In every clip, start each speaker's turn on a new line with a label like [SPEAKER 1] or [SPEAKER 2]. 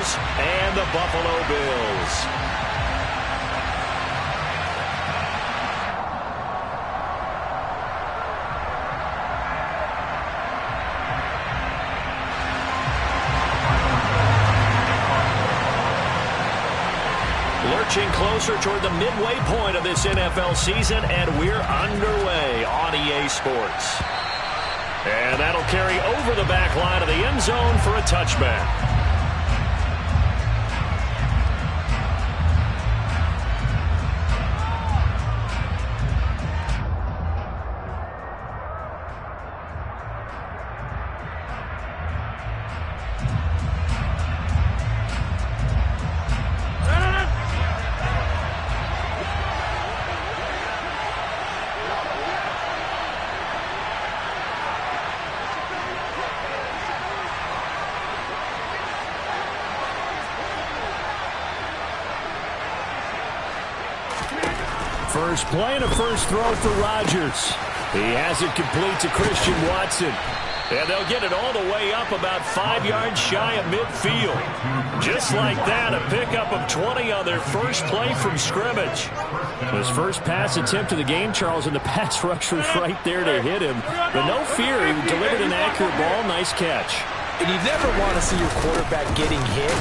[SPEAKER 1] Eagles and the Buffalo Bills. Lurching closer toward the midway point of this NFL season, and we're underway on EA Sports. And that'll carry over the back line of the end zone for a touchback. First play and a first throw for Rodgers. He has it complete to Christian Watson. And they'll get it all the way up about 5 yards shy of midfield. Just like that, a pickup of 20 on their first play from scrimmage. His first pass attempt of the game, Charles, and the pass rush was right there to hit him. But no fear, he delivered an accurate ball. Nice catch.
[SPEAKER 2] And you never want to see your quarterback getting hit.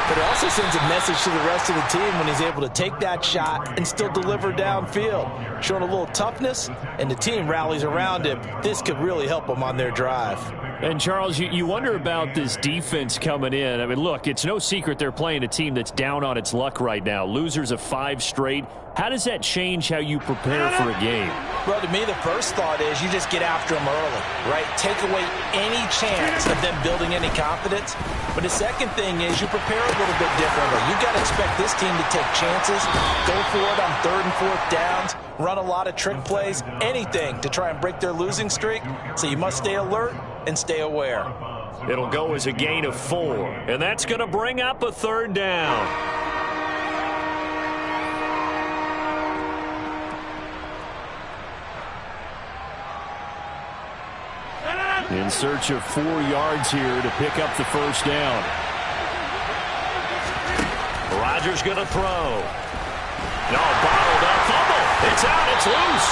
[SPEAKER 2] But it also sends a message to the rest of the team when he's able to take that shot and still deliver downfield. Showing a little toughness, and the team rallies around him. This could really help them on their drive.
[SPEAKER 1] And, Charles, you wonder about this defense coming in. I mean, look, it's no secret they're playing a team that's down on its luck right now. Losers of 5 straight. How does that change how you prepare for a game?
[SPEAKER 2] Well, to me, the first thought is you just get after them early, right? Take away any chance of them building any confidence. But the second thing is you prepare a little bit differently. You've got to expect this team to take chances, go for it on 3rd and 4th downs, run a lot of trick plays, anything to try and break their losing streak. So you must stay alert and stay aware.
[SPEAKER 1] It'll go as a gain of 4, and that's going to bring up a 3rd down. In search of 4 yards here to pick up the first down. Rodgers going to throw. No, bottled up. Fumble. It's out. It's loose.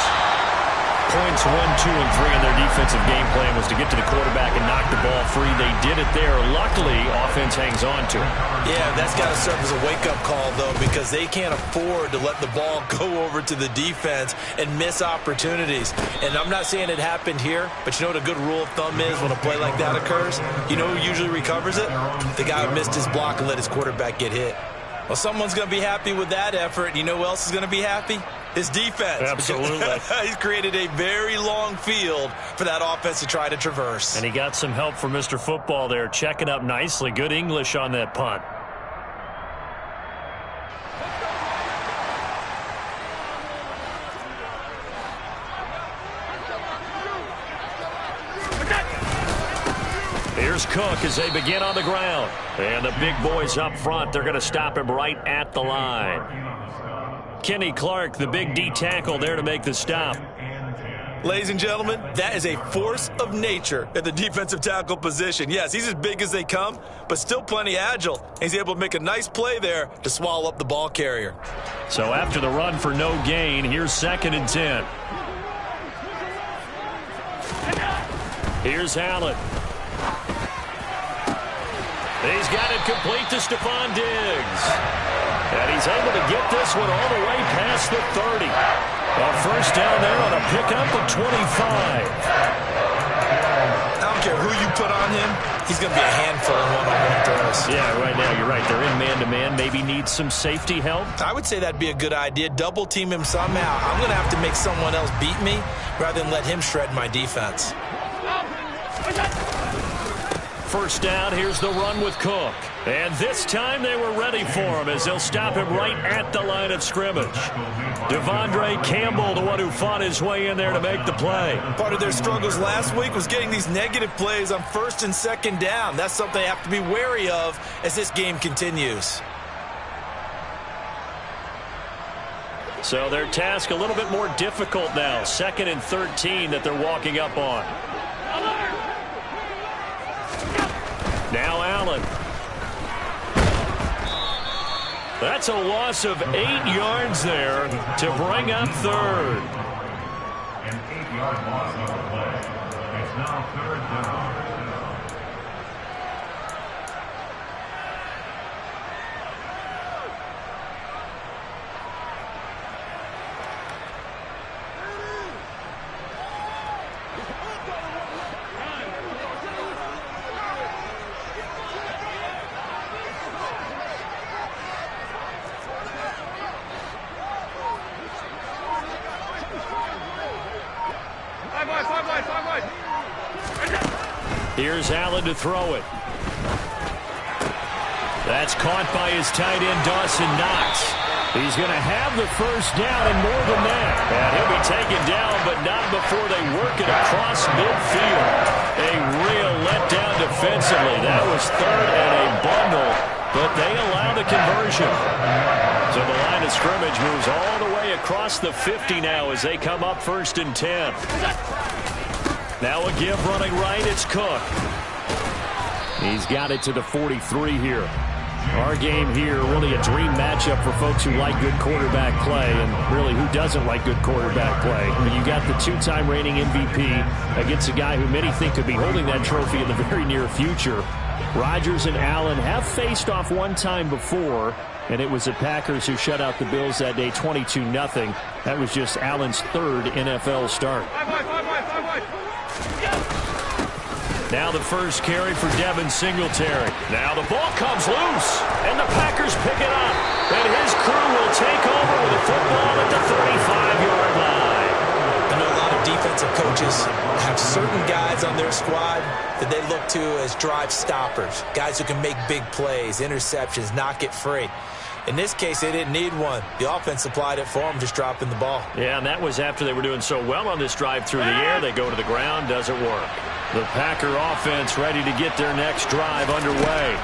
[SPEAKER 1] Points 1, 2, and 3 in their defensive game plan was to get to the quarterback and knock the ball free. They did it there. Luckily, offense hangs on to it.
[SPEAKER 2] Yeah, that's got to serve as a wake-up call, though, because they can't afford to let the ball go over to the defense and miss opportunities. And I'm not saying it happened here, but you know what a good rule of thumb is when a play like that occurs? You know who usually recovers it? The guy who missed his block and let his quarterback get hit. Well, someone's going to be happy with that effort. You know who else is going to be happy? His defense.
[SPEAKER 1] Absolutely.
[SPEAKER 2] He's created a very long field for that offense to try to traverse.
[SPEAKER 1] And he got some help from Mr. Football there, checking up nicely. Good English on that punt. Here's Cook as they begin on the ground. And the big boys up front, they're going to stop him right at the line. Kenny Clark, the big D tackle, there to make the stop.
[SPEAKER 2] Ladies and gentlemen, that is a force of nature at the defensive tackle position. Yes, he's as big as they come, but still plenty agile. He's able to make a nice play there to swallow up the ball carrier.
[SPEAKER 1] So after the run for no gain, here's 2nd and 10. Here's Allen. He's got it complete to Stephon Diggs. And he's able to get this one all the way past the 30. A first down there on a pickup of 25.
[SPEAKER 2] I don't care who you put on him. He's going to be a handful in one-on-one throws.
[SPEAKER 1] Yeah, right now you're right. They're in man-to-man. Maybe needs some safety help.
[SPEAKER 2] I would say that'd be a good idea. Double team him somehow. I'm going to have to make someone else beat me rather than let him shred my defense.
[SPEAKER 1] First down, here's the run with Cook. And this time they were ready for him as they'll stop him right at the line of scrimmage. Devondre Campbell, the one who fought his way in there to make the play.
[SPEAKER 2] Part of their struggles last week was getting these negative plays on 1st and 2nd down. That's something they have to be wary of as this game continues.
[SPEAKER 1] So their task a little bit more difficult now. 2nd and 13 that they're walking up on. Now Allen. That's a loss of 8 yards there to bring up third.
[SPEAKER 3] An 8-yard loss on the play. It's now third down.
[SPEAKER 1] Here's Allen to throw it. That's caught by his tight end, Dawson Knox. He's going to have the first down and more than that. And he'll be taken down, but not before they work it across midfield. A real letdown defensively. That was third and a bundle, but they allow the conversion. So the line of scrimmage moves all the way across the 50 now as they come up 1st and 10. Now a give running right, it's Cook. He's got it to the 43 here. Our game here, really a dream matchup for folks who like good quarterback play, and really who doesn't like good quarterback play. You got the 2-time reigning MVP against a guy who many think could be holding that trophy in the very near future. Rodgers and Allen have faced off one time before, and it was the Packers who shut out the Bills that day 22-0. That was just Allen's 3rd NFL start. Now the first carry for Devin Singletary. Now the ball comes loose, and the Packers pick it up. And his crew will take over with a football at the 35-yard line.
[SPEAKER 2] I know a lot of defensive coaches have certain guys on their squad that they look to as drive stoppers, guys who can make big plays, interceptions, not get free. In this case, they didn't need one. The offense supplied it for them, just dropping the ball.
[SPEAKER 1] Yeah, and that was after they were doing so well on this drive through the air. They go to the ground, doesn't work. The Packer offense ready to get their next drive underway.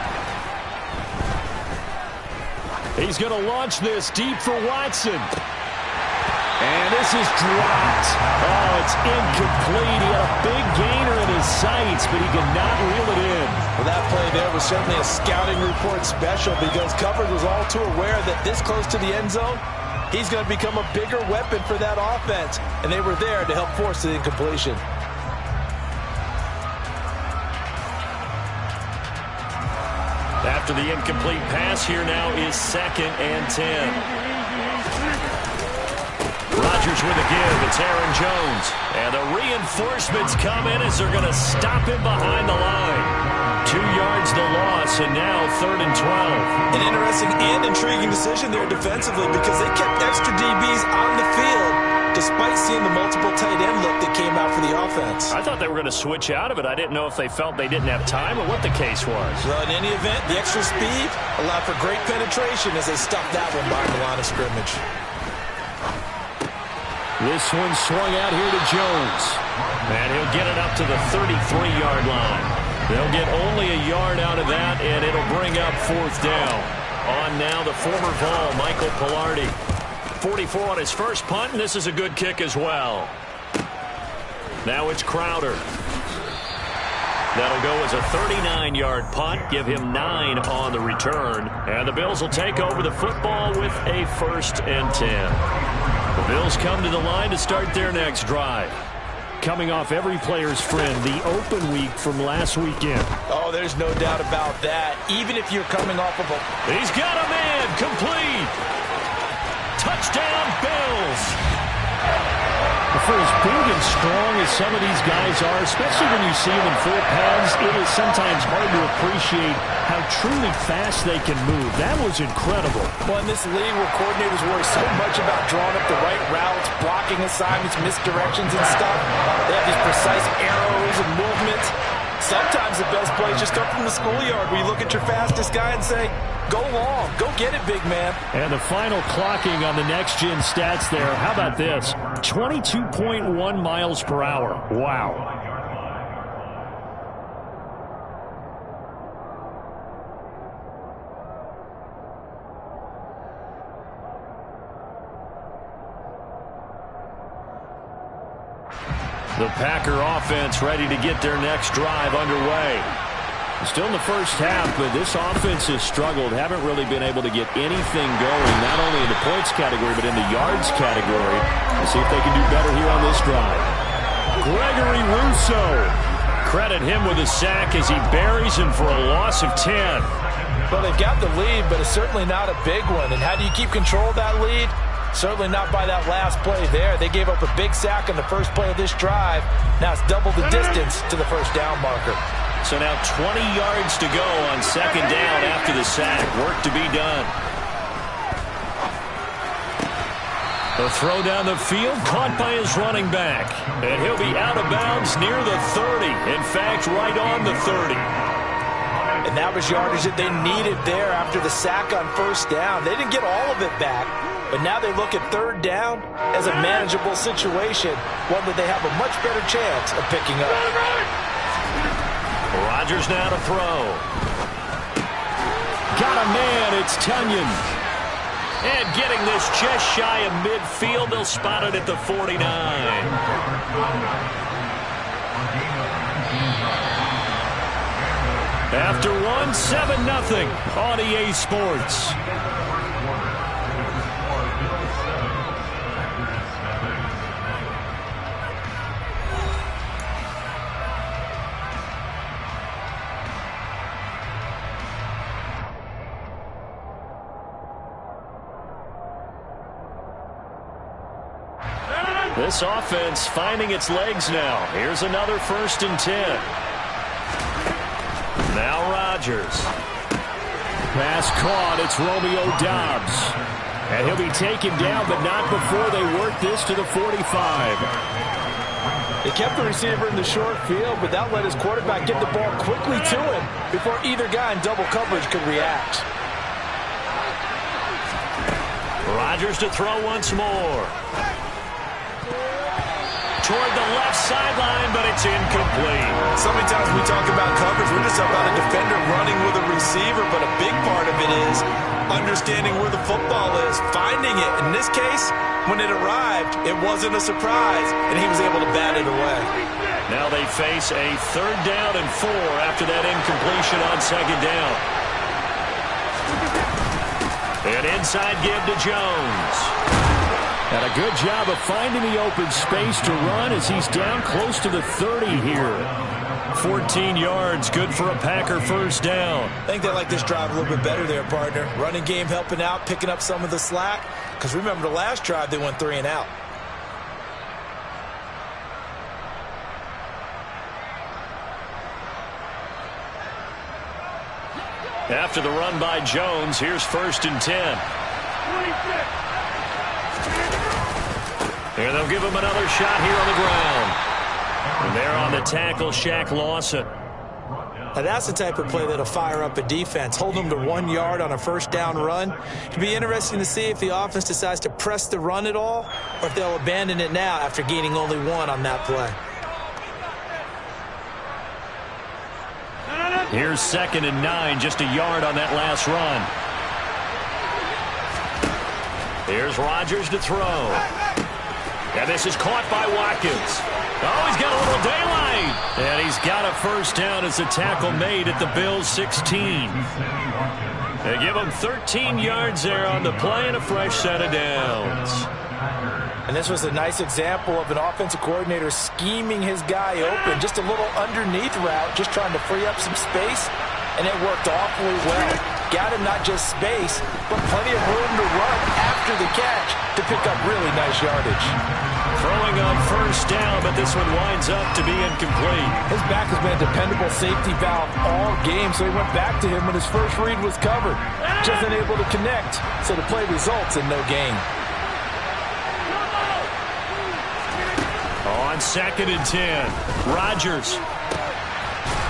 [SPEAKER 1] He's going to launch this deep for Watson. And this is dropped. Oh, it's incomplete. He had a big gainer in his sights, but he could not reel it in.
[SPEAKER 2] Well, that play there was certainly a scouting report special because coverage was all too aware that this close to the end zone, he's going to become a bigger weapon for that offense. And they were there to help force the incompletion.
[SPEAKER 1] After the incomplete pass, here now is 2nd and 10. Rodgers with a give. It's Aaron Jones. And the reinforcements come in as they're going to stop him behind the line. 2 yards the loss, and now 3rd and 12.
[SPEAKER 2] An interesting and intriguing decision there defensively because they kept extra DBs on the field despite seeing the multiple tight end look that came out for the offense.
[SPEAKER 1] I thought they were going to switch out of it. I didn't know if they felt they didn't have time or what the case was.
[SPEAKER 2] Well, in any event, the extra speed allowed for great penetration as they stuffed that one behind the line of scrimmage.
[SPEAKER 1] This one swung out here to Jones. And he'll get it up to the 33-yard line. They'll get only a yard out of that, and it'll bring up 4th down. On now the former Vol, Michael Pilardi. 44 on his first punt, and this is a good kick as well. Now it's Crowder. That'll go as a 39-yard punt, give him 9 on the return. And the Bills will take over the football with a 1st and 10. The Bills come to the line to start their next drive. Coming off every player's friend, the open week from last weekend.
[SPEAKER 2] Oh, there's no doubt about that. Even if you're coming off of a...
[SPEAKER 1] He's got a man, complete. Touchdown, Bills.
[SPEAKER 4] For as big and strong as some of these guys are, especially when you see them in full pads, it is sometimes hard to appreciate how truly fast they can move. That was incredible.
[SPEAKER 2] Well, in this league where coordinators worry so much about drawing up the right routes, blocking assignments, misdirections and stuff, they have these precise arrows and movements. Sometimes the best plays just come from the schoolyard where you look at your fastest guy and say, go long, go get it, big man.
[SPEAKER 4] And the final clocking on the next-gen stats there, how about this? 22.1 miles per hour. Wow.
[SPEAKER 1] The Packer offense ready to get their next drive underway.
[SPEAKER 4] Still in the first half, but this offense has struggled. Haven't really been able to get anything going, not only in the points category, but in the yards category. We'll see if they can do better here on this drive. Gregory Rousseau. Credit him with a sack as he buries him for a loss of 10.
[SPEAKER 2] Well, they've got the lead, but it's certainly not a big one. And how do you keep control of that lead? Certainly not by that last play there. They gave up a big sack on the first play of this drive. Now it's double the distance to the first down marker.
[SPEAKER 1] So now 20 yards to go on second down after the sack. Work to be done. The throw down the field, caught by his running back. And he'll be out of bounds near the 30. In fact, right on the 30.
[SPEAKER 2] And that was yardage that they needed there after the sack on first down. They didn't get all of it back, but now they look at third down as a manageable situation, one that they have a much better chance of picking up.
[SPEAKER 1] Rodgers now to throw.
[SPEAKER 4] Got a man, it's Tunyon.
[SPEAKER 1] And getting this just shy of midfield, they'll spot it at the 49. After one, 7-0 on EA Sports. This offense finding its legs now. Here's another 1st and 10. Now Rodgers.
[SPEAKER 4] Pass caught. It's Romeo Doubs. And he'll be taken down, but not before they work this to the 45.
[SPEAKER 2] They kept the receiver in the short field, but that let his quarterback get the ball quickly to him before either guy in double coverage could react.
[SPEAKER 1] Rodgers to throw once more. Toward the left sideline, but it's incomplete.
[SPEAKER 2] So many times we talk about coverage, we're just about a defender running with a receiver, but a big part of it is understanding where the football is, finding it. In this case, when it arrived, it wasn't a surprise, and he was able to bat it away.
[SPEAKER 1] Now they face a 3rd down and 4 after that incompletion on second down. An inside give to Jones.
[SPEAKER 4] And a good job of finding the open space to run as he's down close to the 30 here.
[SPEAKER 1] 14 yards, good for a Packer 1st down.
[SPEAKER 2] I think they like this drive a little bit better there, partner. Running game helping out, picking up some of the slack. Because remember the last drive, they went 3 and out.
[SPEAKER 1] After the run by Jones, here's 1st and 10. Here they'll give him another shot here on the ground. And they're on the tackle, Shaq Lawson.
[SPEAKER 2] Now that's the type of play that'll fire up a defense. Hold them to 1 yard on a 1st down run. It'll be interesting to see if the offense decides to press the run at all, or if they'll abandon it now after gaining only 1 on that play.
[SPEAKER 1] Here's 2nd and 9, just a yard on that last run. Here's Rodgers to throw. And this is caught by Watkins. Oh, he's got a little daylight. And he's got a 1st down as the tackle made at the Bills' 16. They give him 13 yards there on the play and a fresh set of downs.
[SPEAKER 2] And this was a nice example of an offensive coordinator scheming his guy open. Just a little underneath route, just trying to free up some space. And it worked awfully well. Got him not just space, but plenty of room to run after the catch to pick up really nice yardage.
[SPEAKER 1] Throwing on 1st down, but this one winds up to be incomplete.
[SPEAKER 2] His back has been a dependable safety valve all game, so he went back to him when his first read was covered. Just unable to connect, so the play results in no gain.
[SPEAKER 1] On 2nd and 10, Rodgers.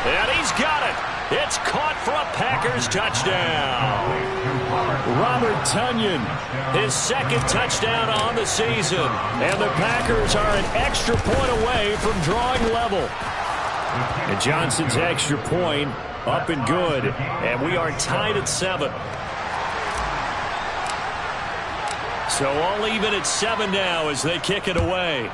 [SPEAKER 1] And he's got it. It's caught for a Packers touchdown.
[SPEAKER 4] Robert Tunyon,
[SPEAKER 1] his 2nd touchdown on the season. And the Packers are an extra point away from drawing level.
[SPEAKER 4] And Johnson's extra point up and good.
[SPEAKER 1] And we are tied at 7. So all even at 7 now as they kick it away.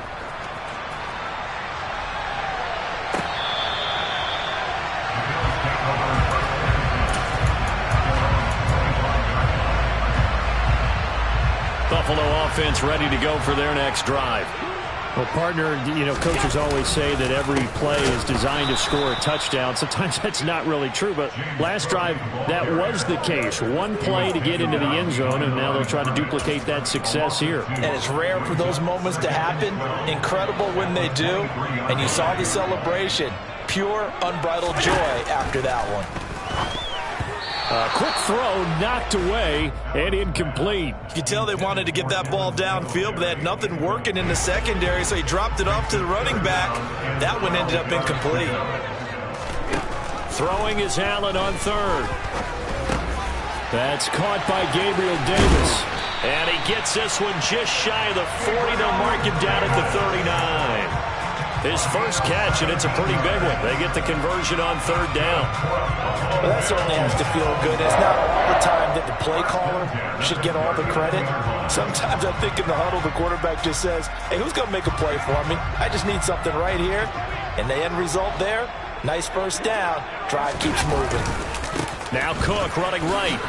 [SPEAKER 1] Buffalo offense ready to go for their next drive.
[SPEAKER 4] Well, partner, coaches always say that every play is designed to score a touchdown. Sometimes that's not really true, but last drive, that was the case. One play to get into the end zone, and now they'll try to duplicate that success here.
[SPEAKER 2] And it's rare for those moments to happen. Incredible when they do. And you saw the celebration. Pure, unbridled joy after that one.
[SPEAKER 4] A quick throw knocked away and incomplete.
[SPEAKER 2] You could tell they wanted to get that ball downfield, but they had nothing working in the secondary, so he dropped it off to the running back. That one ended up incomplete.
[SPEAKER 1] Throwing is Allen on third.
[SPEAKER 4] That's caught by Gabriel Davis.
[SPEAKER 1] And he gets this one just shy of the 40. They'll mark him down at the 39. His first catch, and it's a pretty big one. They get the conversion on third down.
[SPEAKER 2] Well, that certainly has to feel good. It's not all the time that the play caller should get all the credit. Sometimes I think in the huddle, the quarterback just says, hey, who's going to make a play for me? I just need something right here. And the end result there, nice first down. Drive keeps moving.
[SPEAKER 1] Now Cook running right.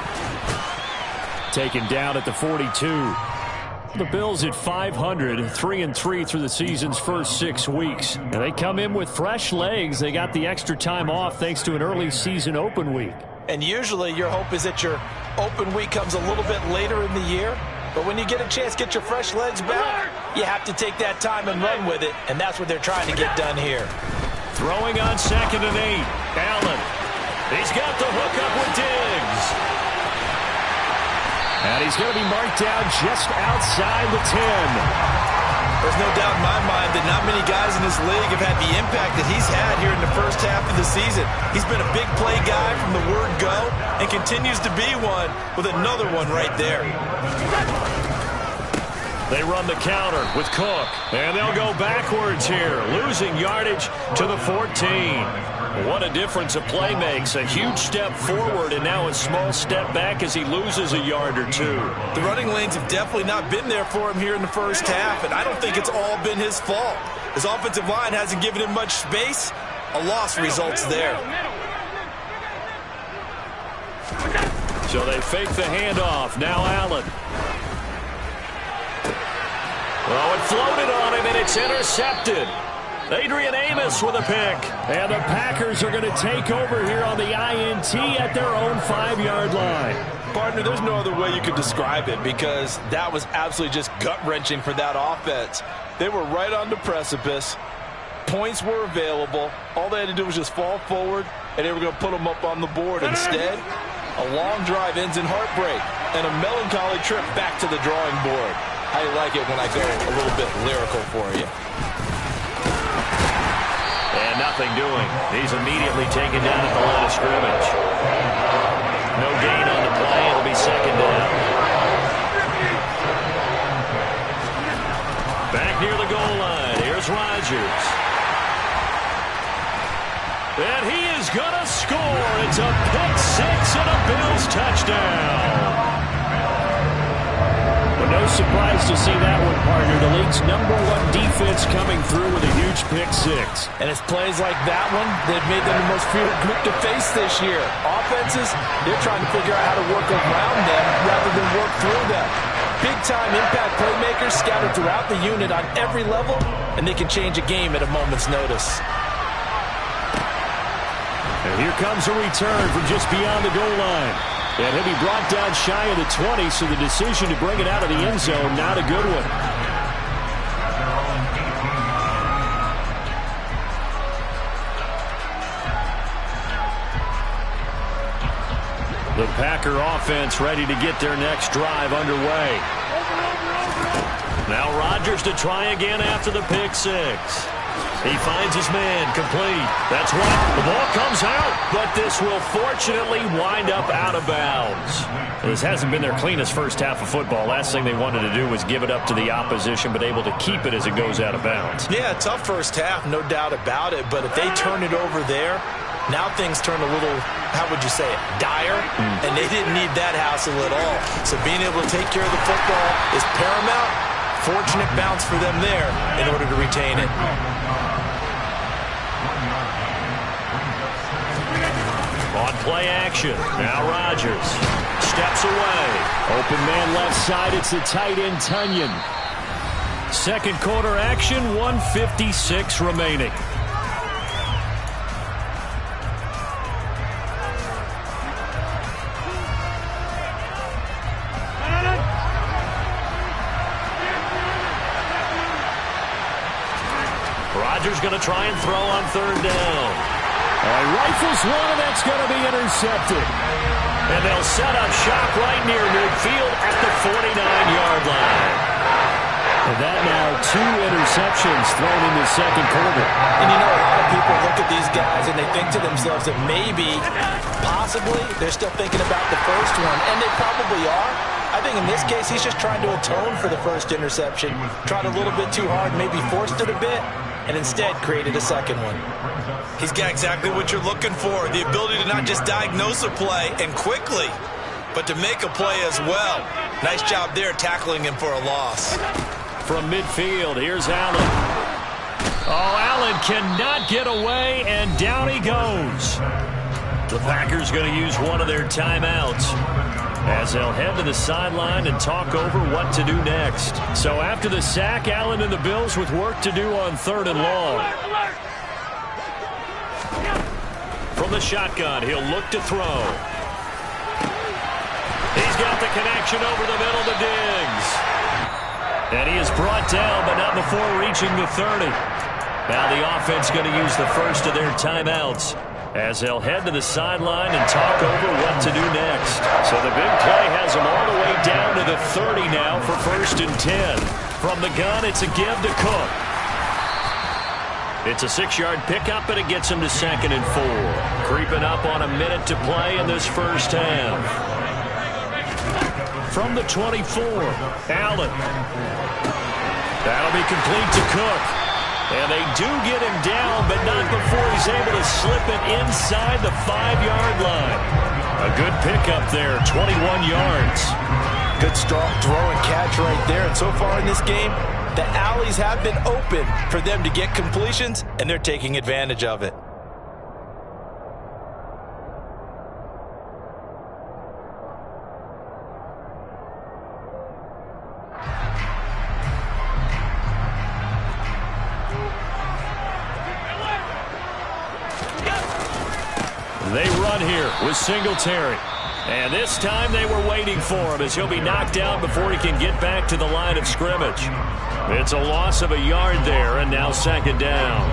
[SPEAKER 4] Taken down at the 42. The Bills at 500, 3-3 through the season's first 6 weeks. And they come in with fresh legs. They got the extra time off thanks to an early season open week.
[SPEAKER 2] And usually your hope is that your open week comes a little bit later in the year. But when you get a chance to get your fresh legs back, you have to take that time and run with it. And that's what they're trying to get done here.
[SPEAKER 1] Throwing on 2nd and 8. Allen. He's got the hook up with Diggs.
[SPEAKER 4] And he's going to be marked down just outside the 10.
[SPEAKER 2] There's no doubt in my mind that not many guys in this league have had the impact that he's had here in the first half of the season. He's been a big play guy from the word go and continues to be one with another one right there.
[SPEAKER 1] They run the counter with Cook, and they'll go backwards here, losing yardage to the 14. What a difference a play makes. A huge step forward and now a small step back as he loses a yard or two.
[SPEAKER 2] The running lanes have definitely not been there for him here in the first half, and I don't think it's all been his fault. His offensive line hasn't given him much space. A loss results there.
[SPEAKER 1] So they fake the handoff. Now Allen. Oh, it floated on him, and it's intercepted. Adrian Amos with a pick.
[SPEAKER 4] And the Packers are going to take over here on the INT at their own 5-yard line.
[SPEAKER 2] Partner, there's no other way you could describe it because that was absolutely just gut-wrenching for that offense. They were right on the precipice. Points were available. All they had to do was just fall forward, and they were going to put them up on the board. Instead, a long drive ends in heartbreak and a melancholy trip back to the drawing board. How you like it when I go a little bit lyrical for you?
[SPEAKER 1] And nothing doing. He's immediately taken down at the line of scrimmage. No gain on the play. It'll be 2nd down. Back near the goal line. Here's Rodgers. And he is going to score. It's a pick 6 and a Bills touchdown.
[SPEAKER 4] Well, no surprise to see that one, partner. The league's #1 defense coming through with a huge pick 6.
[SPEAKER 2] And it's plays like that one that made them the most feared group to face this year. Offenses, they're trying to figure out how to work around them rather than work through them. Big-time impact playmakers scattered throughout the unit on every level, and they can change a game at a moment's notice.
[SPEAKER 4] And here comes a return from just beyond the goal line. And he'll be brought down shy of the 20, so the decision to bring it out of the end zone, not a good one. The Packer offense ready to get their next drive underway.
[SPEAKER 1] Now Rodgers to try again after the pick 6. He finds his man, complete. That's right. The ball comes out, but this will fortunately wind up out of bounds.
[SPEAKER 4] This hasn't been their cleanest first half of football. Last thing they wanted to do was give it up to the opposition, but able to keep it as it goes out of bounds.
[SPEAKER 2] Yeah, tough first half, no doubt about it. But if they turn it over there, now things turn a little, how would you say it, dire? And they didn't need that hassle at all. So being able to take care of the football is paramount. Fortunate bounce for them there in order to retain it.
[SPEAKER 1] On play action, now Rodgers. steps away. Open man left side. It's the tight end, Tunyon. Second quarter action, 1:56 remaining. Rodgers going to try and throw on third down. He rifles one, and that's going to be intercepted. And they'll set up shop right near midfield at the 49-yard line. And that now 2 interceptions thrown in the second quarter.
[SPEAKER 2] And you know, a lot of people look at these guys and they think to themselves that maybe, possibly, they're still thinking about the first one. And they probably are. I think in this case, he's just trying to atone for the first interception. Tried a little bit too hard, maybe forced it a bit, and instead created a second one. He's got exactly what you're looking for, the ability to not just diagnose a play and quickly, but to make a play as well. Nice job there tackling him for a loss.
[SPEAKER 1] From midfield, here's Allen. Oh, Allen cannot get away, and down he goes. The Packers going to use one of their timeouts as they'll head to the sideline and talk over what to do next. So after the sack, Allen and the Bills with work to do on third and long. From the shotgun, he'll look to throw. He's got the connection over the middle to Diggs. And he is brought down, but not before reaching the 30. Now the offense going to use the first of their timeouts as they'll head to the sideline and talk over what to do next. So the big play has them all the way down to the 30 now for 1st and 10. From the gun, it's a give to Cook. It's a 6-yard pickup, and it gets him to 2nd and 4. Creeping up on a minute to play in this first half. From the 24, Allen. That'll be complete to Cook. And they do get him down, but not before he's able to slip it inside the 5-yard line. A good pickup there, 21 yards.
[SPEAKER 2] Good strong throw and catch right there. And so far in this game, the alleys have been open for them to get completions, and they're taking advantage of it.
[SPEAKER 1] They run here with Singletary. And this time they were waiting for him as he'll be knocked out before he can get back to the line of scrimmage. It's a loss of a yard there, and now 2nd down.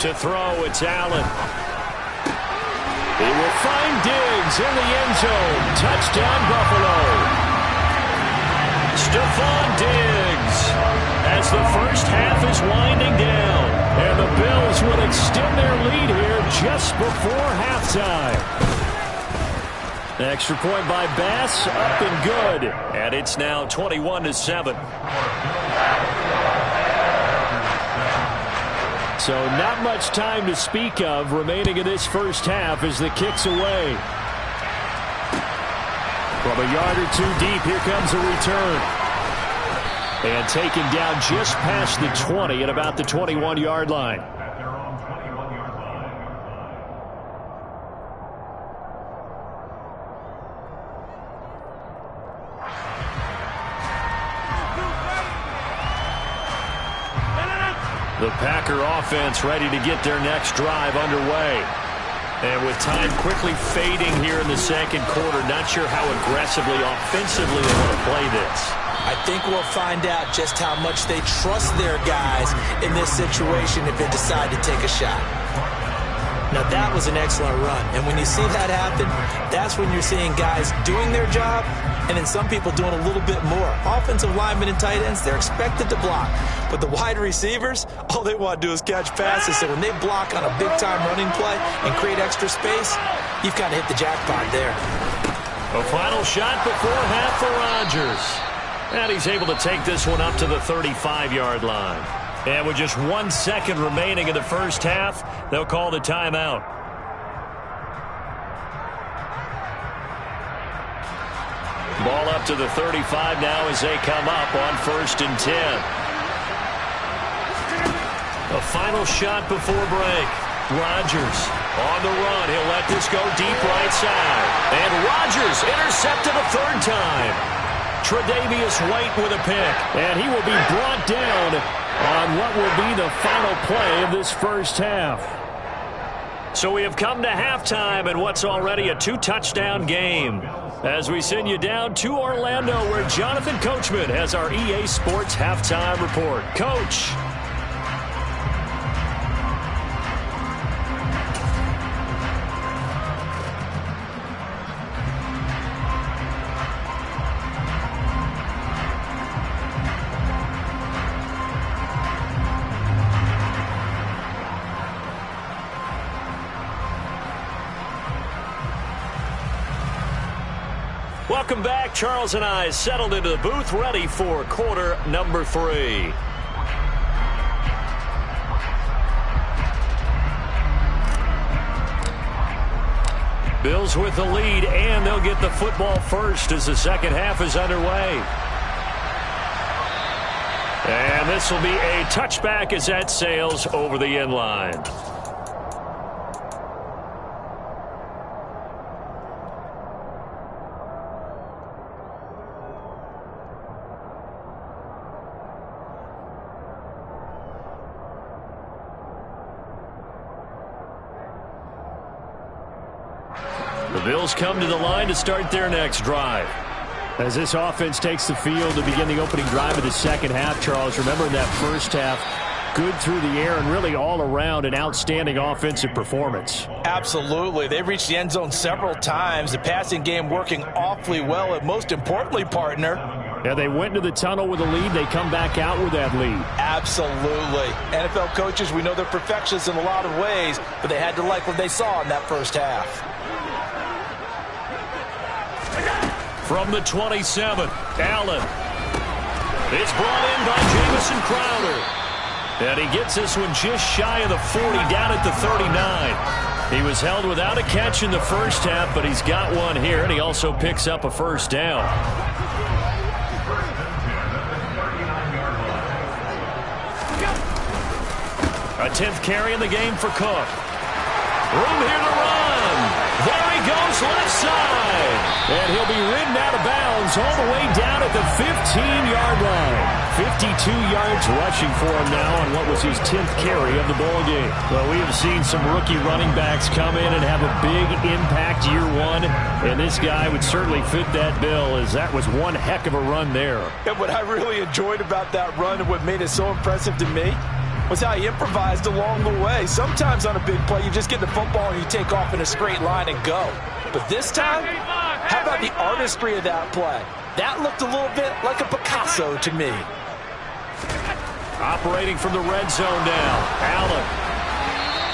[SPEAKER 1] To throw, it's Allen. He will find Diggs in the end zone. Touchdown, Buffalo. Stephon Diggs as the first half is winding down. And the Bills will extend their lead here just before halftime. Extra point by Bass, up and good. And it's now 21-7. So not much time to speak of remaining in this first half as the kick's away. From a yard or two deep, here comes a return. And taken down just past the 20 at about the 21-yard line.
[SPEAKER 3] At their own 21-yard line.
[SPEAKER 1] The Packer offense ready to get their next drive underway. And with time quickly fading here in the second quarter, not sure how aggressively, offensively they want to play this.
[SPEAKER 2] I think we'll find out just how much they trust their guys in this situation if they decide to take a shot. Now, that was an excellent run. And when you see that happen, that's when you're seeing guys doing their job and then some people doing a little bit more. Offensive linemen and tight ends, they're expected to block. But the wide receivers, all they want to do is catch passes. So when they block on a big-time running play and create extra space, you've kind of hit the jackpot there.
[SPEAKER 1] A final shot before half for Rodgers. And he's able to take this one up to the 35-yard line. And with just 1 second remaining in the first half, they'll call the timeout. Ball up to the 35 now as they come up on 1st and 10. final shot before break. Rodgers on the run. He'll let this go deep right side. And Rodgers intercepted a third time. Tre'Davious White with a pick. And he will be brought down on what will be the final play of this first half. So we have come to halftime in what's already a 2-touchdown game. As we send you down to Orlando, where Jonathan Coachman has our EA Sports halftime report. Coach. Welcome back. Charles and I settled into the booth, ready for quarter number 3. Bills with the lead, and they'll get the football first as the second half is underway. And this will be a touchback as that sails over the end line. The Bills come to the line to start their next drive. As this offense takes the field to begin the opening drive of the second half, Charles, remember in that first half, good through the air and really all around an outstanding offensive performance.
[SPEAKER 2] Absolutely. They've reached the end zone several times. The passing game working awfully well, and most importantly, partner,
[SPEAKER 4] yeah, they went into the tunnel with a lead. They come back out with that lead. Absolutely.
[SPEAKER 2] NFL coaches, we know they're perfectionists in a lot of ways, but they had to like what they saw in that first half.
[SPEAKER 1] From the 27, Allen. It's brought in by Jamison Crowder. And he gets this one just shy of the 40, down at the 39. He was held without a catch in the first half, but he's got one here, and he also picks up a first down. A 10th carry in the game for Cook. Room here to run. There he goes, left side. And he'll be ridden out of bounds all the way down at the 15-yard line. 52 yards rushing for him now on what was his 10th carry of the ball game. Well, we have seen some rookie running backs come in and have a big impact year one, and this guy would certainly fit that bill, as that was one heck of a run there.
[SPEAKER 2] And what I really enjoyed about that run and what made it so impressive to me was how he improvised along the way. Sometimes on a big play, you just get the football and you take off in a straight line and go. But this time, how about the artistry of that play? That looked a little bit like a Picasso to me.
[SPEAKER 1] Operating from the red zone now, Allen.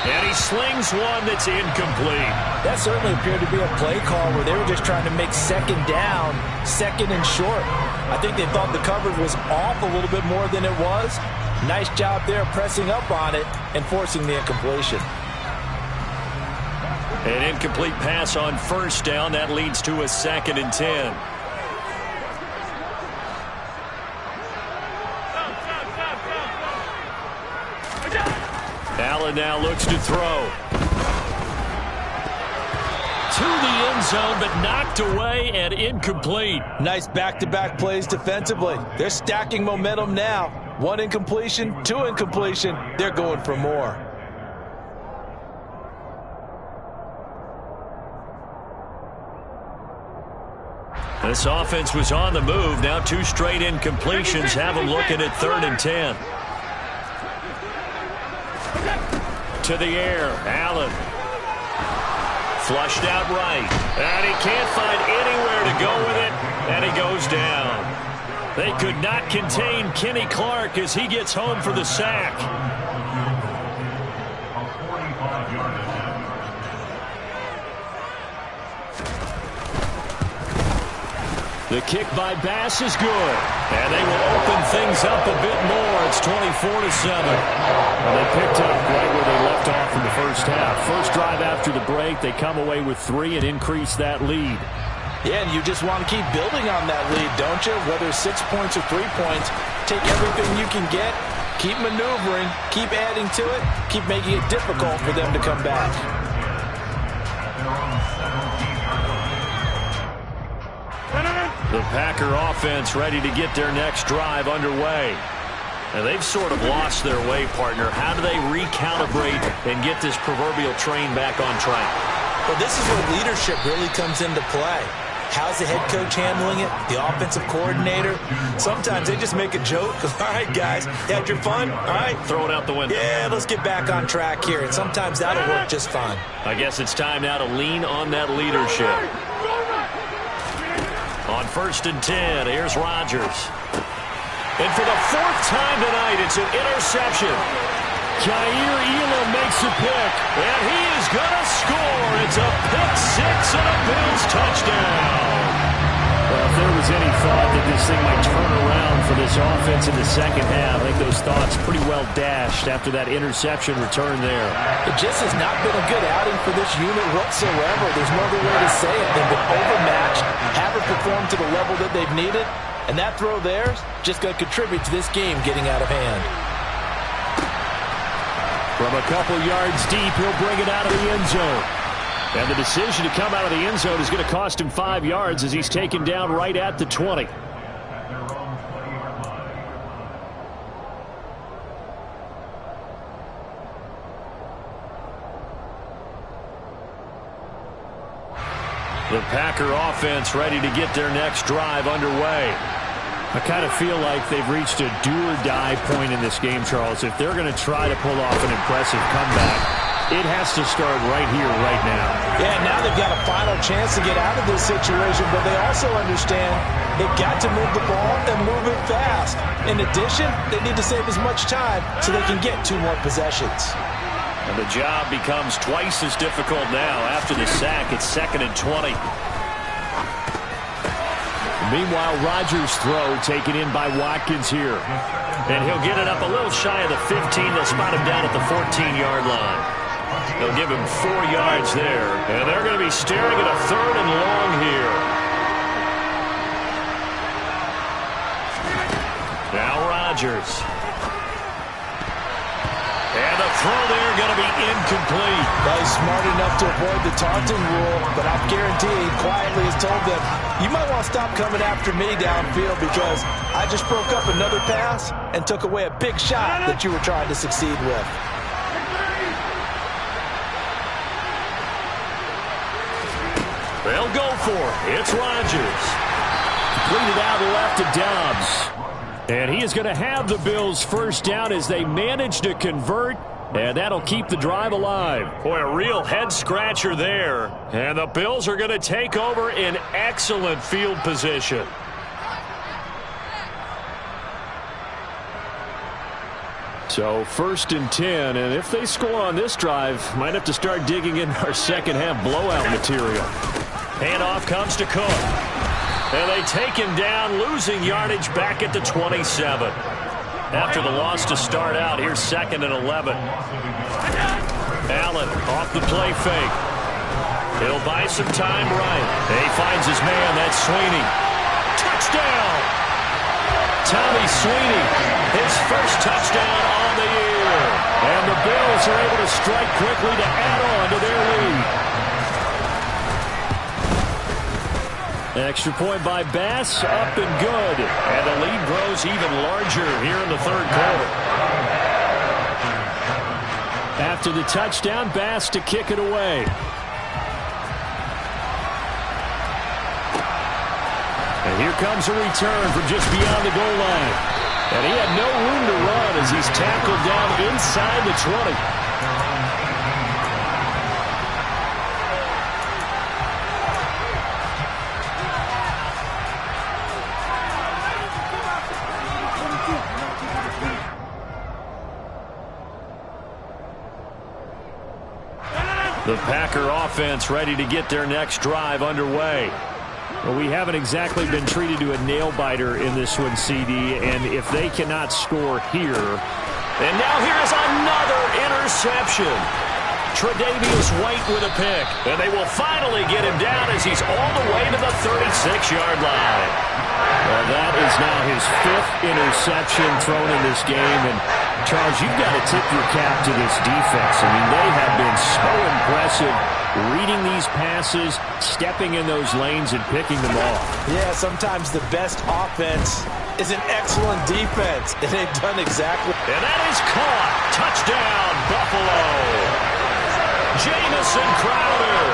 [SPEAKER 1] And he slings one that's incomplete.
[SPEAKER 2] That certainly appeared to be a play call where they were just trying to make second down, second and short. I think they thought the coverage was off a little bit more than it was. Nice job there pressing up on it and forcing the incompletion.
[SPEAKER 1] An incomplete pass on first down. That leads to a 2nd and 10. Allen now looks to throw. To the end zone, but knocked away and incomplete.
[SPEAKER 2] Nice back-to-back plays defensively. They're stacking momentum now. 1 incompletion, 2 incompletion. They're going for more.
[SPEAKER 1] This offense was on the move. Now 2 straight incompletions have them looking at 3rd and 10. To the air, Allen. Flushed out right. And he can't find anywhere to go with it. And he goes down. They could not contain Kenny Clark as he gets home for the sack. The kick by Bass is good. And they will open things up a bit more. It's 24-7. And they picked up right where they left off in the first half. First drive after the break, they come away with 3 and increase that lead.
[SPEAKER 2] Yeah, and you just want to keep building on that lead, don't you? Whether it's 6 points or 3 points, take everything you can get Keep maneuvering, keep adding to it, keep making it difficult for them to come back.
[SPEAKER 1] The Packer offense ready to get their next drive underway. And they've sort of lost their way, partner. How do they recalibrate and get this proverbial train back on track?
[SPEAKER 2] Well, this is where leadership really comes into play. How's the head coach handling it? The offensive coordinator? Sometimes they just make a joke. All right, guys, you had your fun? All right.
[SPEAKER 1] Throw it out the window.
[SPEAKER 2] Yeah, let's get back on track here. And sometimes that'll work just fine.
[SPEAKER 1] I guess it's time now to lean on that leadership. On 1st and 10, here's Rodgers. And for the 4th time tonight, it's an interception.
[SPEAKER 4] Jair Elam makes a pick.
[SPEAKER 1] And he is going to score. It's a pick 6 and a Bills touchdown.
[SPEAKER 4] Well, if there was any thought that this thing might turn around for this offense in the second half, I think those thoughts pretty well dashed after that interception return there.
[SPEAKER 2] It just has not been a good outing for this unit whatsoever. There's no other way to say it. They've been overmatched, haven't performed to the level that they've needed, and that throw there is just going to contribute to this game getting out of hand.
[SPEAKER 4] From a couple yards deep, he'll bring it out of the end zone. And the decision to come out of the end zone is going to cost him 5 yards as he's taken down right at the 20.
[SPEAKER 1] The Packer offense ready to get their next drive underway.
[SPEAKER 4] I kind of feel like they've reached a do-or-die point in this game, Charles. If they're going to try to pull off an impressive comeback, it has to start right here, right now.
[SPEAKER 2] Yeah, now they've got a final chance to get out of this situation, but they also understand they've got to move the ball and move it fast. In addition, they need to save as much time so they can get 2 more possessions.
[SPEAKER 1] And the job becomes twice as difficult now after the sack. It's 2nd and 20.
[SPEAKER 4] Meanwhile, Rodgers' throw taken in by Watkins here.
[SPEAKER 1] And he'll get it up a little shy of the 15. They'll spot him down at the 14-yard line. They'll give him 4 yards there. And they're going to be staring at a 3rd and long here. Now Rodgers. And the throw there going to be incomplete.
[SPEAKER 2] Well, he's smart enough to avoid the taunting rule, but I'm guaranteed quietly has told them, you might want to stop coming after me downfield because I just broke up another pass and took away a big shot that you were trying to succeed with.
[SPEAKER 1] They'll go for it. It's Rodgers.
[SPEAKER 4] Completed out left to Dobbs. And he is going to have the Bills' first down as they manage to convert, and that'll keep the drive alive.
[SPEAKER 1] Boy, a real head-scratcher there. And the Bills are going to take over in excellent field position.
[SPEAKER 4] So 1st and 10, and if they score on this drive, might have to start digging in our second-half blowout material.
[SPEAKER 1] Handoff comes to Cook. And they take him down, losing yardage back at the 27. After the loss to start out, here's 2nd and 11. Allen off the play fake. He'll buy some time right. He finds his man, that's Sweeney. Touchdown! Tommy Sweeney, his first touchdown on the year.
[SPEAKER 4] And the Bills are able to strike quickly to add on to their lead. Extra point by Bass, up and good.
[SPEAKER 1] And the lead grows even larger here in the 3rd quarter.
[SPEAKER 4] After the touchdown, Bass to kick it away. And here comes a return from just beyond the goal line. And he had no room to run as he's tackled down inside the 20.
[SPEAKER 1] The Packer offense ready to get their next drive underway.
[SPEAKER 4] Well, we haven't exactly been treated to a nail-biter in this one, CD, and if they cannot score here...
[SPEAKER 1] And now here's another interception. Tre'Davious White with a pick. And they will finally get him down as he's all the way to the 36-yard line.
[SPEAKER 4] Well, that is now his 5th interception thrown in this game, and Charles, you've got to tip your cap to this defense. I mean, they have been so impressive reading these passes, stepping in those lanes, and picking them off.
[SPEAKER 2] Yeah, sometimes the best offense is an excellent defense, and they've done exactly.
[SPEAKER 1] And that is caught. Touchdown, Buffalo. Jamison Crowder,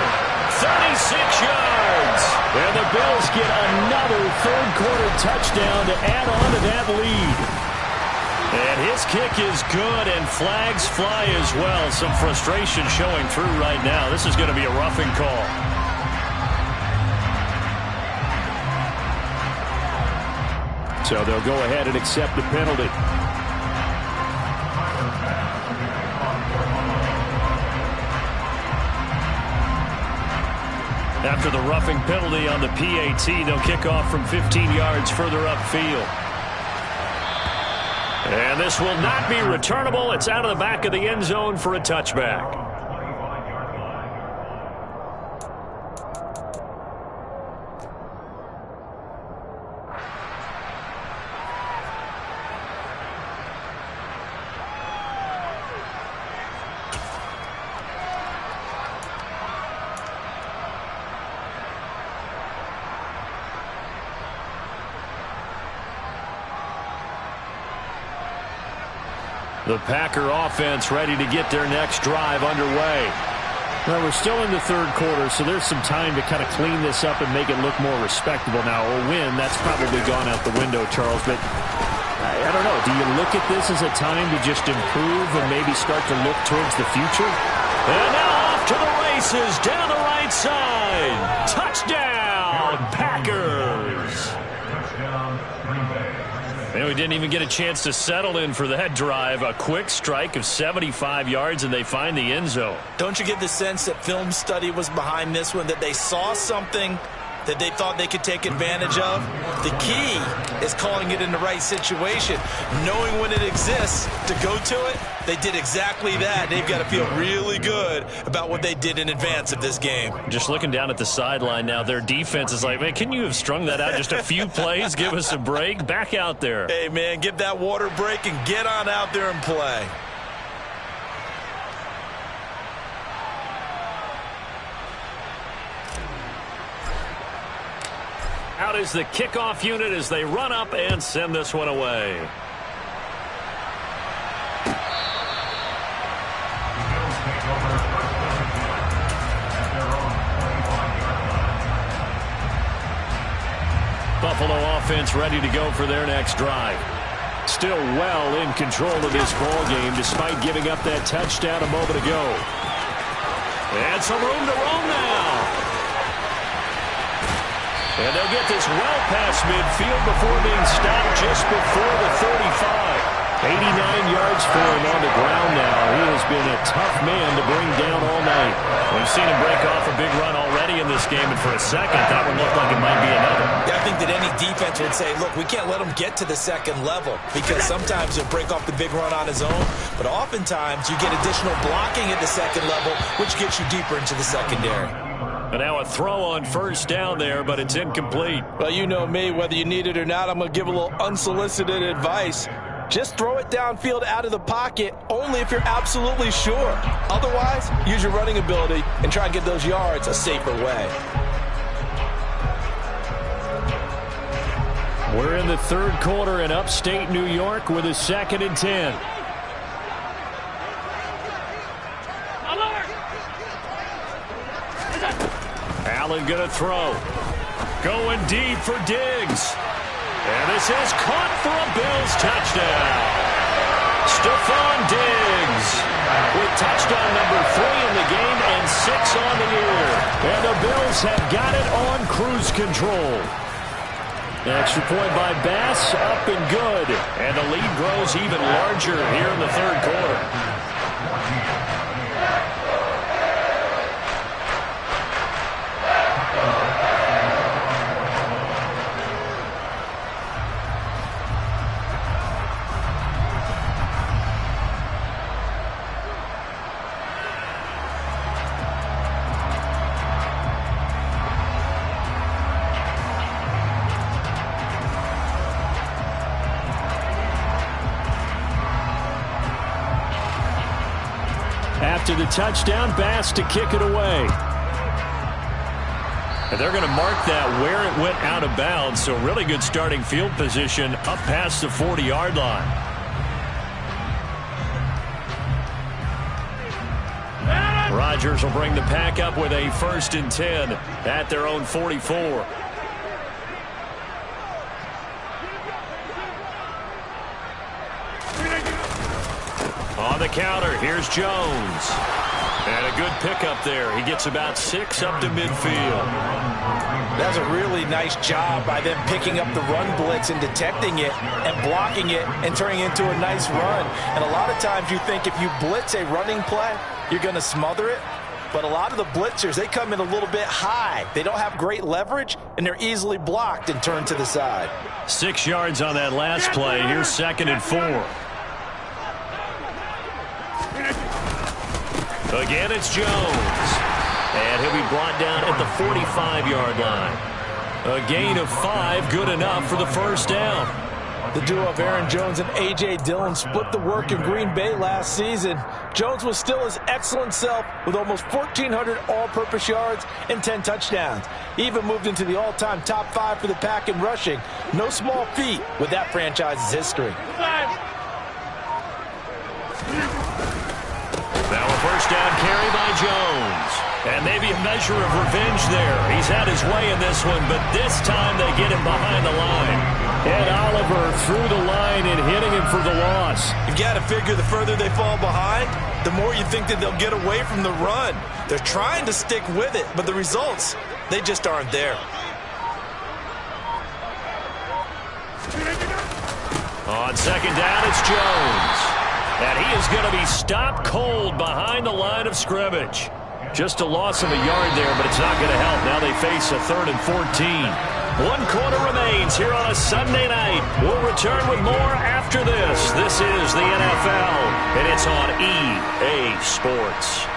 [SPEAKER 1] 36 yards. And the Bills get another third-quarter touchdown to add on to that lead. And his kick is good, and flags fly as well. Some frustration showing through right now. This is going to be a roughing call.
[SPEAKER 4] So they'll go ahead and accept the penalty. After the roughing penalty on the PAT, they'll kick off from 15 yards further upfield. And this will not be returnable. It's out of the back of the end zone for a touchback. The Packer offense ready to get their next drive underway. Well, we're still in the third quarter, so there's some time to kind of clean this up and make it look more respectable now. A win, that's probably gone out the window, Charles, but I don't know. Do you look at this as a time to just improve and maybe start to look towards the future?
[SPEAKER 1] And now off to the races down the right side. Touchdown, Packers.
[SPEAKER 3] Touchdown, Green Bay.
[SPEAKER 1] And we didn't even get a chance to settle in for that drive. A quick strike of 75 yards, and they find the end zone.
[SPEAKER 2] Don't you get the sense that film study was behind this one, that they saw something that they thought they could take advantage of? The key is calling it in the right situation, knowing when it exists to go to it. They did exactly that. They've got to feel really good about what they did in advance of this game.
[SPEAKER 1] Just looking down at the sideline now, their defense is like, man, can you have strung that out just a few plays? Give us a break. Back out there.
[SPEAKER 2] Hey, man, give that water break and get on out there and play.
[SPEAKER 1] Out is the kickoff unit as they run up and send this one away. Buffalo offense ready to go for their next drive. Still well in control of this ball game despite giving up that touchdown a moment ago. And some room to roam now. And they'll get this well past midfield before being stopped just before the 35. 89 yards for him on the ground now. He has been a tough man to bring down all night. We've seen him break off a big run already in this game, and for a second, that one looked like it might be another.
[SPEAKER 2] Yeah, I think that any defense would say, look, we can't let him get to the second level because sometimes he'll break off the big run on his own, but oftentimes you get additional blocking at the second level, which gets you deeper into the secondary.
[SPEAKER 1] And now a throw on first down there, but it's incomplete.
[SPEAKER 2] Well, you know me, whether you need it or not, I'm going to give a little unsolicited advice. Just throw it downfield out of the pocket only if you're absolutely sure. Otherwise, use your running ability and try and get those yards a safer way.
[SPEAKER 4] We're in the third quarter in upstate New York with a 2nd and 10. Allen going to throw. Going deep for Diggs. And this is caught for a Bills touchdown. Stephon Diggs with touchdown number 3 in the game and 6 on the year. And the Bills have got it on cruise control. Extra point by Bass, up and good. And the lead grows even larger here in the third quarter. after the touchdown pass to kick it away. And they're going to mark that where it went out of bounds, so really good starting field position up past the 40-yard line. Rodgers will bring the pack up with a 1st and 10 at their own 44. On the counter, here's Jones. And a good pickup there. He gets about 6 up to midfield.
[SPEAKER 2] That's a really nice job by them picking up the run blitz and detecting it and blocking it and turning it into a nice run. And a lot of times you think if you blitz a running play, you're going to smother it. But a lot of the blitzers, they come in a little bit high. They don't have great leverage, and they're easily blocked and turned to the side.
[SPEAKER 4] 6 yards on that last play. Here's 2nd and 4. Again, it's Jones. And he'll be brought down at the 45-yard line. A gain of 5, good enough for the 1st down.
[SPEAKER 2] The duo of Aaron Jones and A.J. Dillon split the work in Green Bay last season. Jones was still his excellent self with almost 1,400 all-purpose yards and 10 touchdowns. He even moved into the all-time top 5 for the pack in rushing. No small feat with that franchise's history.
[SPEAKER 4] Now a 1st down carry by Jones. And maybe a measure of revenge there. He's had his way in this one, but this time they get him behind the line. And Oliver through the line and hitting him for the loss.
[SPEAKER 2] You've got to figure the further they fall behind, the more you think that they'll get away from the run. They're trying to stick with it, but the results, they just aren't there.
[SPEAKER 4] On 2nd down, it's Jones. And he is going to be stopped cold behind the line of scrimmage. Just a loss of a yard there, but it's not going to help. Now they face a 3rd and 14. 1 quarter remains here on a Sunday night. We'll return with more after this. This is the NFL, and it's on EA Sports.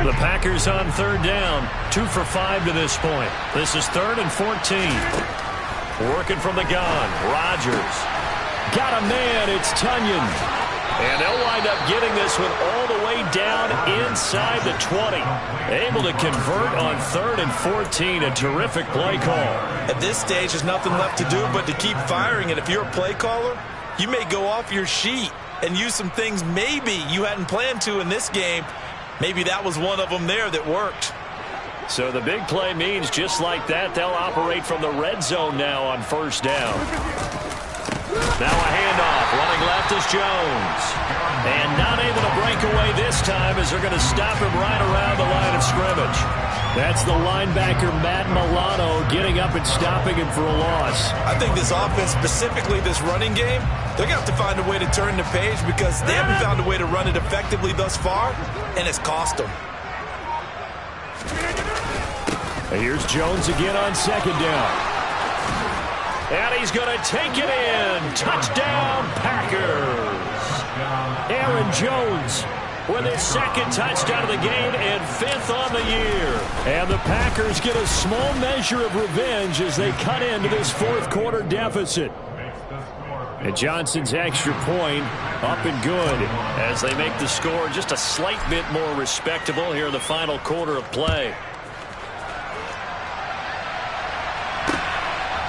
[SPEAKER 4] The Packers on 3rd down, 2 for 5 to this point. This is 3rd and 14. Working from the gun, Rodgers. Got a man, it's Tunyon. And they'll wind up getting this one all the way down inside the 20. Able to convert on 3rd and 14, a terrific play call.
[SPEAKER 2] At this stage, there's nothing left to do but to keep firing. And if you're a play caller, you may go off your sheet and use some things maybe you hadn't planned to in this game. Maybe that was one of them there that worked.
[SPEAKER 4] So the big play means just like that, they'll operate from the red zone now on 1st down. Now a handoff. Running left is Jones. And not able to break away this time as they're going to stop him right around the line of scrimmage. That's the linebacker, Matt Milano, getting up and stopping him for a loss.
[SPEAKER 2] I think this offense, specifically this running game, they're going to have to find a way to turn the page because they haven't found a way to run it effectively thus far, and it's cost them.
[SPEAKER 4] And here's Jones again on 2nd down. And he's going to take it in. Touchdown, Packers. Aaron Jones with his 2nd touchdown of the game and 5th on the year. And the Packers get a small measure of revenge as they cut into this 4th quarter deficit. And Johnson's extra point up and good as they make the score just a slight bit more respectable here in the final quarter of play.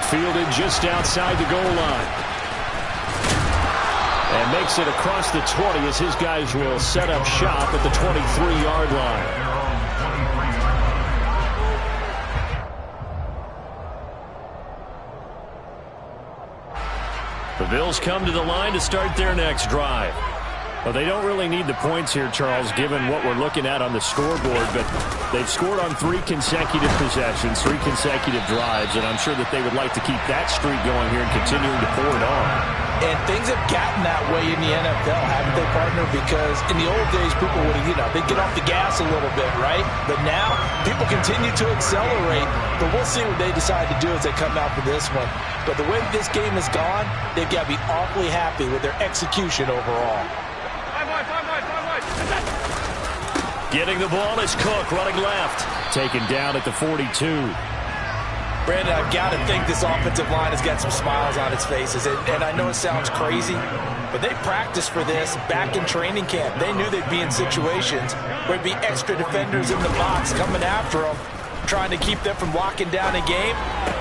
[SPEAKER 4] Fielded just outside the goal line. And makes it across the 20 as his guys will set up shop at the 23-yard line. The Bills come to the line to start their next drive. Well, they don't really need the points here, Charles, given what we're looking at on the scoreboard, but they've scored on 3 consecutive possessions, 3 consecutive drives, and I'm sure that they would like to keep that streak going here and continuing to pour it on.
[SPEAKER 2] And things have gotten that way in the NFL, haven't they, partner? Because in the old days, people would, they'd get off the gas a little bit, right? But now, people continue to accelerate, but we'll see what they decide to do as they come out for this one. But the way this game has gone, they've got to be awfully happy with their execution overall.
[SPEAKER 1] Getting the ball is Cook running left. Taken down at the 42.
[SPEAKER 2] Brandon, I've got to think this offensive line has got some smiles on its faces. And I know it sounds crazy, but they practiced for this back in training camp. They knew they'd be in situations where there'd be extra defenders in the box coming after them, trying to keep them from locking down a game.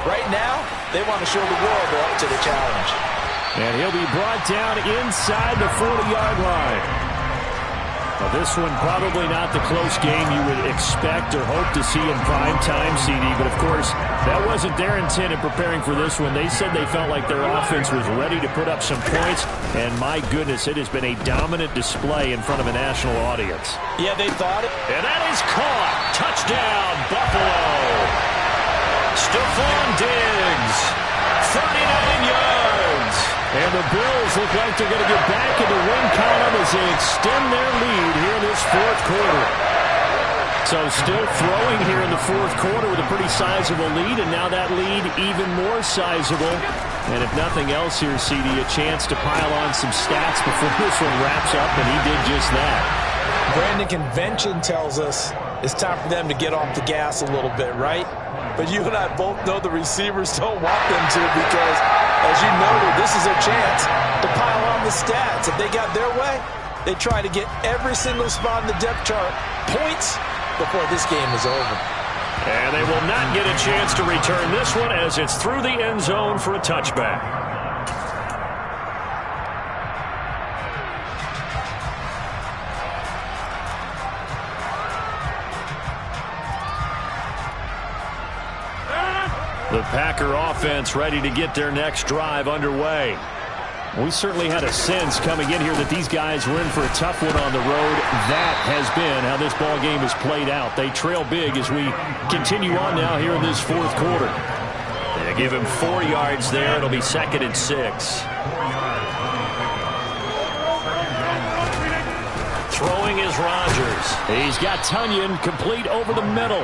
[SPEAKER 2] Right now, they want to show the world they're up to the challenge.
[SPEAKER 1] And he'll be brought down inside the 40-yard line. Well, this one probably not the close game you would expect or hope to see in prime time, CD. But, of course, that wasn't their intent in preparing for this one. They said they felt like their offense was ready to put up some points. And, my goodness, it has been a dominant display in front of a national audience.
[SPEAKER 2] Yeah, they thought it.
[SPEAKER 1] And that is caught. Touchdown, Buffalo. Stephon Diggs, 39 yards. And the Bills look like they're going to get back in the win column as they extend their lead here in this fourth quarter. So still throwing here in the fourth quarter with a pretty sizable lead, and now that lead even more sizable. And if nothing else here, CD, a chance to pile on some stats before this one wraps up, and he did just that.
[SPEAKER 2] Brandon, convention tells us it's time for them to get off the gas a little bit, right? But you and I both know the receivers don't want them to because, as you noted, this is their chance to pile on the stats. If they got their way, they try to get every single spot in the depth chart points before this game is over.
[SPEAKER 1] And they will not get a chance to return this one as it's through the end zone for a touchback. The Packer offense ready to get their next drive underway. We certainly had a sense coming in here that these guys were in for a tough one on the road. That has been how this ball game has played out. They trail big as we continue on now here in this fourth quarter. They give him 4 yards there. It'll be 2nd and 6. Throwing is Rodgers. He's got Tunyon complete over the middle.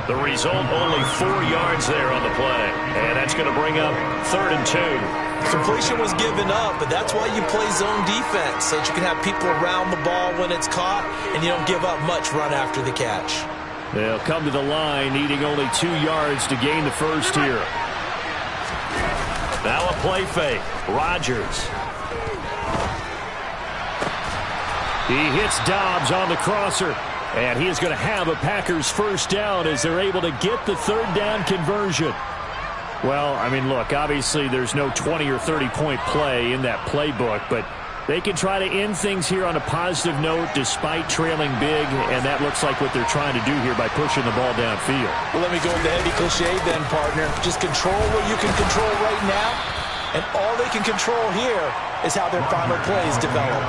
[SPEAKER 1] The result, only 4 yards there on the play. And that's going to bring up 3rd and 2.
[SPEAKER 2] Completion was given up, but that's why you play zone defense, so that you can have people around the ball when it's caught, and you don't give up much run after the catch.
[SPEAKER 1] They'll come to the line, needing only 2 yards to gain the first here. Now a play fake. Rodgers. He hits Dobbs on the crosser. And he is going to have a Packers first down as they're able to get the 3rd down conversion. Well, I mean, look, obviously there's no 20 or 30-point play in that playbook, but they can try to end things here on a positive note despite trailing big, and that looks like what they're trying to do here by pushing the ball downfield.
[SPEAKER 2] Well, let me go with the heavy cliche then, partner. Just control what you can control right now, and all they can control here is how their final plays develop.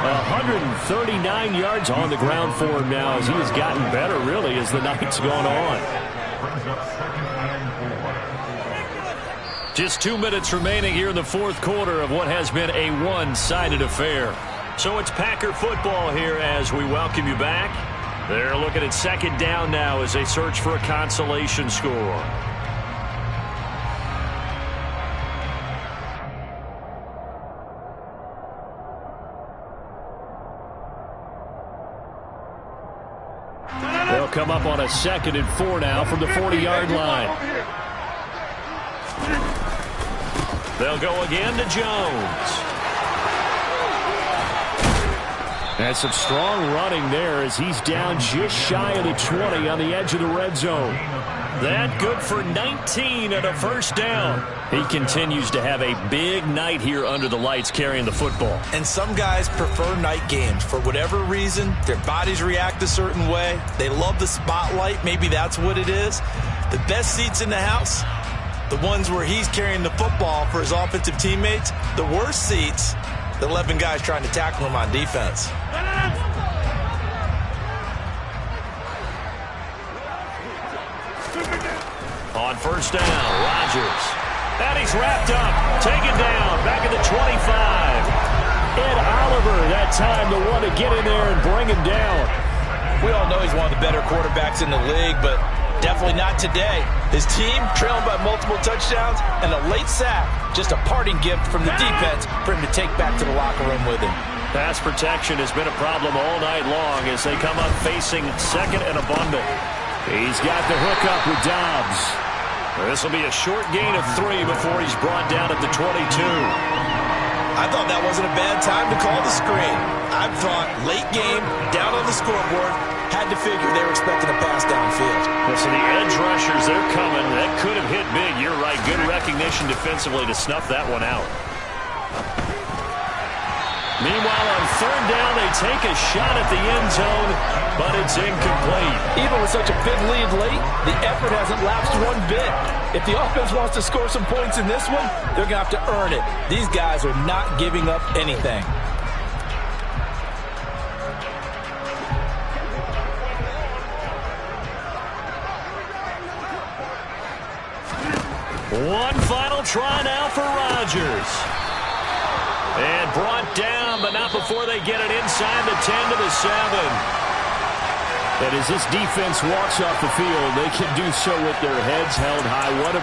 [SPEAKER 1] 139 yards on the ground for him now as he has gotten better, really, as the night's gone on. Just 2 minutes remaining here in the fourth quarter of what has been a one-sided affair. So it's Packer football here as we welcome you back. They're looking at 2nd down now as they search for a consolation score. They'll come up on a 2nd and 4 now from the 40-yard line. They'll go again to Jones. And some strong running there as he's down just shy of the 20 on the edge of the red zone. That good for 19 and a first down. He continues to have a big night here under the lights carrying the football.
[SPEAKER 2] And some guys prefer night games. For whatever reason, their bodies react a certain way. They love the spotlight. Maybe that's what it is. The best seats in the house, the ones where he's carrying the football for his offensive teammates. The worst seats, the 11 guys trying to tackle him on defense.
[SPEAKER 1] On first down, Rodgers. And he's wrapped up, taken down, back at the 25. Ed Oliver, that time, the one to get in there and bring him down.
[SPEAKER 2] We all know he's one of the better quarterbacks in the league, but Definitely not today. His team trailing by multiple touchdowns and a late sack. Just a parting gift from the defense for him to take back to the locker room with him.
[SPEAKER 1] Pass protection has been a problem all night long as they come up facing second and abundant. He's got the hookup with Dobbs. This will be a short gain of 3 before he's brought down at the 22.
[SPEAKER 2] I thought that wasn't a bad time to call the screen. I thought late game, down on the scoreboard, had to figure they were expecting a pass downfield.
[SPEAKER 1] So the edge rushers, they're coming. That could have hit big. You're right. Good recognition defensively to snuff that one out. Meanwhile, on third down, they take a shot at the end zone, but it's incomplete.
[SPEAKER 2] Even with such a big lead late, the effort hasn't lapsed one bit. If the offense wants to score some points in this one, they're going to have to earn it. These guys are not giving up anything.
[SPEAKER 1] One final try now for Rodgers. And brought down, but not before they get it inside the 10 to the 7.
[SPEAKER 4] And as this defense walks off the field, they can do so with their heads held high. What a